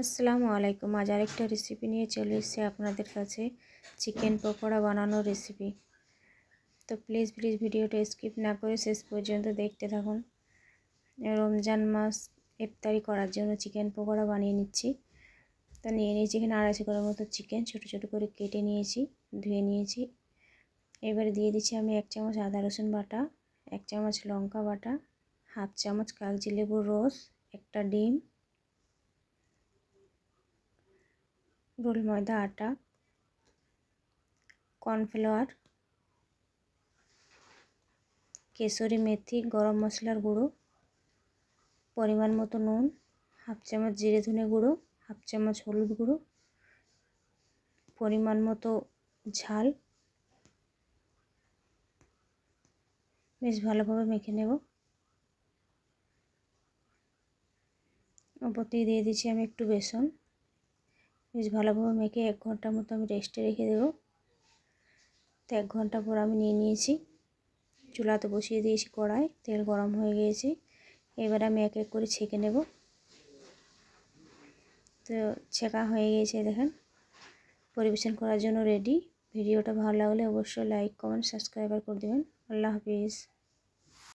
আসসালামু আলাইকুম। আজ আরেকটা রেসিপি নিয়ে চলে এসেছি আপনাদের কাছে, চিকেন পকোড়া বানানোর রেসিপি। তো প্লিজ ভিডিওটা স্কিপ না করে শেষ পর্যন্ত দেখতে থাকুন। রমজান মাস ইফতারি করার জন্য চিকেন পকোড়া বানিয়ে নিচ্ছি। তো নিয়ে নিয়েছি এখানে 250 গ্রাম মতো চিকেন, ছোটো ছোটো করে কেটে নিয়েছি, ধুয়ে নিয়েছি। এবারে দিয়ে দিচ্ছি আমি 1 চামচ আদা রসুন বাটা, 1 চামচ লঙ্কা বাটা, হাফ চামচ কাগজি লেবুর রস, একটা ডিম, গোল ময়দা আটা, কর্নফ্লাওয়ার, কেশরি মেথি, গরম মশলার গুঁড়ো, পরিমাণ মতো নুন, হাফ চামচ জিরে ধনে গুঁড়ো, হাফ চামচ হলুদ গুঁড়ো, পরিমাণ মতো ঝাল। বেশ ভালোভাবে মেখে নেব। ওপর দিয়ে দিয়ে দিচ্ছি আমি একটু বেসন। বেশ ভালোভাবে মেখে 1 ঘন্টা মতো আমি রেস্টে রেখে দেবো। তো 1 ঘন্টা পর আমি নিয়ে নিয়েছি, চুলাতে বসিয়ে দিয়েছি কড়াই, তেল গরম হয়ে গিয়েছে। এবার আমি এক এক করে ছেঁকে নেব। তো ছেঁকা হয়ে গিয়েছে, দেখেন পরিবেশন করার জন্য রেডি। ভিডিওটা ভালো লাগলে অবশ্যই লাইক কমেন্ট সাবস্ক্রাইব করে দেবেন। আল্লাহ হাফিজ।